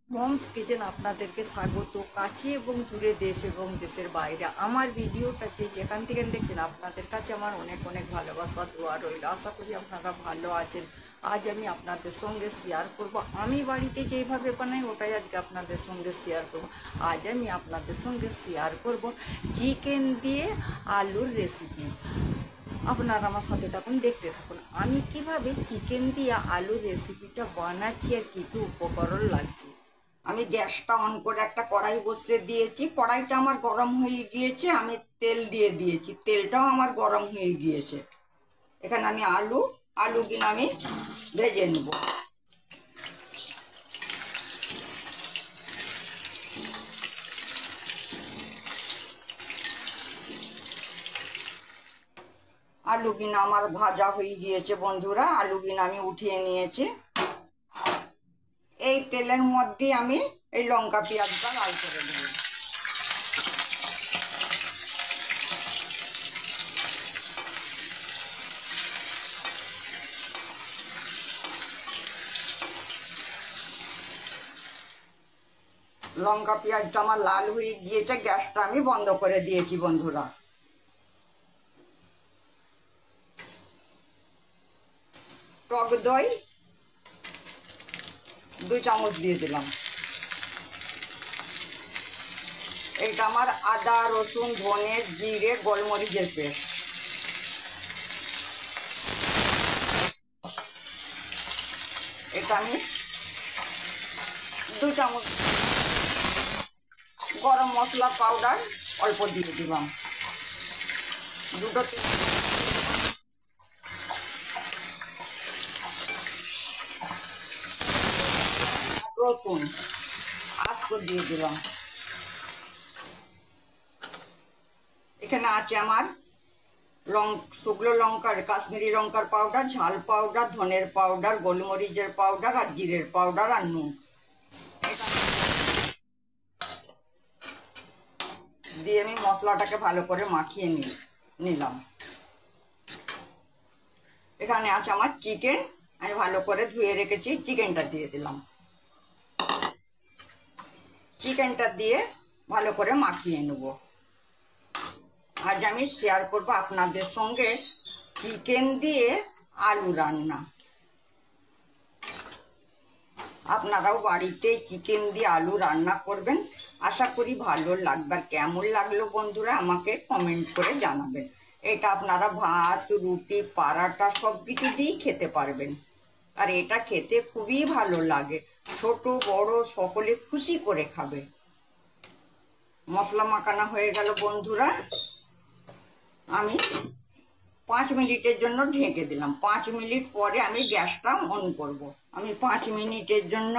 Moms kitchen আপনাদেরকে স্বাগত। কাছে এবং দূরে, দেশ এবং দেশের বাইরে আমার ভিডিওটা যেখান থেকে দেখছেন, আপনাদের কাছে আমার অনেক অনেক ভালোবাসা দোয়া রইল। আশা করি আপনারা ভালো আছেন। আজ আমি আপনাদের সঙ্গে শেয়ার করব, আমি বাড়িতে যেইভাবে বানাই ওটাই আজকে আপনাদের সঙ্গে শেয়ার করব। আজ আমি আপনাদের সঙ্গে শেয়ার করব চিকেন দিয়ে আলুর রেসিপি। আপনারা আমার সাথে থাকুন, দেখতে থাকুন আমি কিভাবে চিকেন দিয়ে আলুর রেসিপিটা বানাচ্ছি আর কী কী উপকরণ লাগছে। আমি গ্যাসটা অন করে একটা কড়াই বসিয়ে দিয়েছি। কড়াইটা আমার গরম হয়ে গিয়েছে, আমি তেল দিয়ে দিয়েছি, তেলটাও আমার গরম হয়ে গিয়েছে। এখানে আমি আলুগুলো আমি ভেজে নেব। আলুগুলো আমার ভাজা হয়ে গিয়েছে বন্ধুরা, আলুগুলো আমি উঠিয়ে নিয়েছি। এই তেলের মধ্যে আমি এই লঙ্কা পেঁয়াজটা লাল করে দেব। লঙ্কা পেঁয়াজটা আমার লাল হয়ে গিয়েছে, গ্যাসটা আমি বন্ধ করে দিয়েছি বন্ধুরা। টক দই 2 চামচ দিয়ে দিলাম। এটা আমার আদা রসুন ধনে জিরে গোলমরিচের পেস্ট। এটা আমি 2 চামচ। গরম মশলা পাউডার অল্প দিয়ে দিলাম, দুটো রসুন আস্ত দিয়ে দিলাম। এখানে আছে আমার শুকনো লঙ্কার কাশ্মীরি লঙ্কার পাউডার, ঝাল পাউডার, ধনের পাউডার, গোলমরিচের পাউডার আর জিরের পাউডার আর নুন। এটা দিয়ে আমি মশলাটাকে ভালো করে মাখিয়ে নিলাম। এখানে আছে আমার চিকেন, আমি ভালো করে ধুয়ে রেখেছি, চিকেনটা দিয়ে দিলাম। চিকেনটা দিয়ে ভালো করে মাখিয়ে নেব। আজ আমি শেয়ার করব আপনাদের সঙ্গে চিকেন দিয়ে আলু রান্না। আপনারাও বাড়িতে চিকেন দিয়ে আলু রান্না করবেন, আশা করি ভালো লাগবে। আর কেমন লাগলো বন্ধুরা আমাকে কমেন্ট করে জানাবেন। এটা আপনারা ভাত রুটি পরাটা সব কিছু দিয়েই খেতে পারবেন। আর এটা খেতে খুবই ভালো লাগে, ছোট বড় সকলে খুশি করে খাবে। মশলা মাখানো হয়ে গেল বন্ধুরা, আমি 5 মিনিটের জন্য ঢেকে দিলাম। 5 মিনিট পরে আমি গ্যাসটা অন করব। আমি 5 মিনিটের জন্য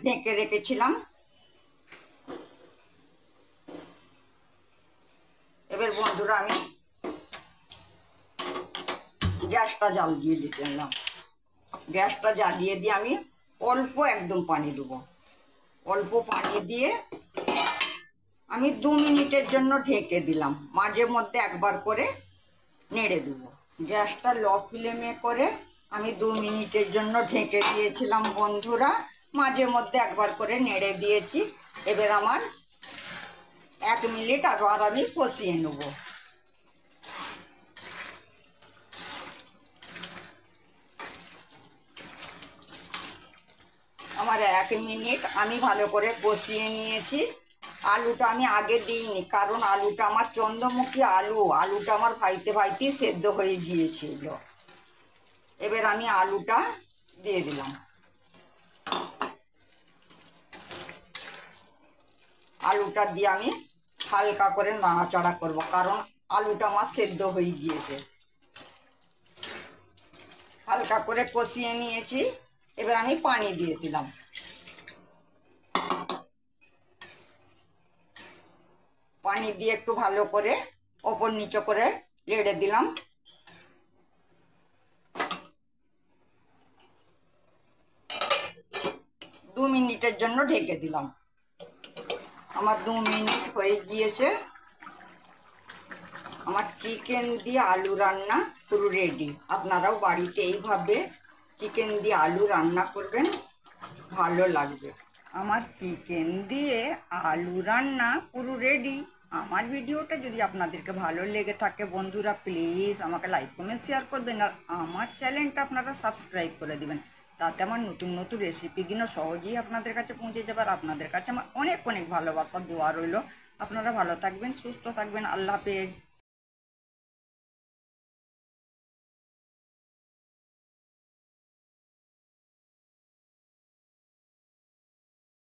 ঢেকে রেখেছিলাম। এবার বন্ধুরা আমি গ্যাসটা জ্বালিয়ে দিলাম। গ্যাসটা জ্বালিয়ে দিয়ে আমি অল্প একদম পানি দেবো। অল্প পানি দিয়ে আমি 2 মিনিটের জন্য ঢেকে দিলাম। মাঝে মধ্যে একবার করে নেড়ে দেবো। গ্যাসটা লো ফ্লেমে করে আমি 2 মিনিটের জন্য ঢেকে দিয়েছিলাম বন্ধুরা, মাঝে মধ্যে একবার করে নেড়ে দিয়েছি। এবার আমার 1 মিনিট আবার আমি কষিয়ে নেব। আমার 1 মিনিট আমি ভালো করে কষিয়ে নিয়েছি। আলুটা আমি আগে দিইনি, কারণ আলুটা আমার চন্দ্রমুখী আলুটা আমার ভাইতে ভাইতেই সেদ্ধ হয়ে গিয়েছিল। এবার আমি আলুটা দিয়ে দিলাম। আলুটা দিয়ে আমি হালকা করে নাড়াচাড়া করব, কারণ আলুটা আমার সেদ্ধ হয়ে গিয়েছে। হালকা করে কষিয়ে নিয়েছি। এবার আমি পানি দিয়ে দিলাম। পানি দিয়ে একটু ভালো করে ওপর নিচে করে নেড়ে দিলাম। 2 মিনিটের জন্য ঢেকে দিলাম। আমার 2 মিনিট হয়ে গিয়েছে। আমার চিকেন দিয়ে আলু রান্না পুরো রেডি। আপনারাও বাড়িতে এইভাবে চিকেন দিয়ে আলু রান্না করবেন, ভালো লাগবে। আমার চিকেন দিয়ে আলু রান্না পুরো রেডি। আমার ভিডিওটা যদি আপনাদেরকে ভালো লেগে থাকে বন্ধুরা, প্লিজ আমাকে লাইক কমেন্ট শেয়ার করবেন, আর আমার চ্যানেলটা আপনারা সাবস্ক্রাইব করে দিবেন। তাতে আমার নতুন নতুন রেসিপিগুলো সহজেই আপনাদের কাছে পৌঁছে যাবে। আর আপনাদের কাছে আমার অনেক অনেক ভালোবাসা দোয়া রইল। আপনারা ভালো থাকবেন, সুস্থ থাকবেন। আল্লাহ হাফেজ।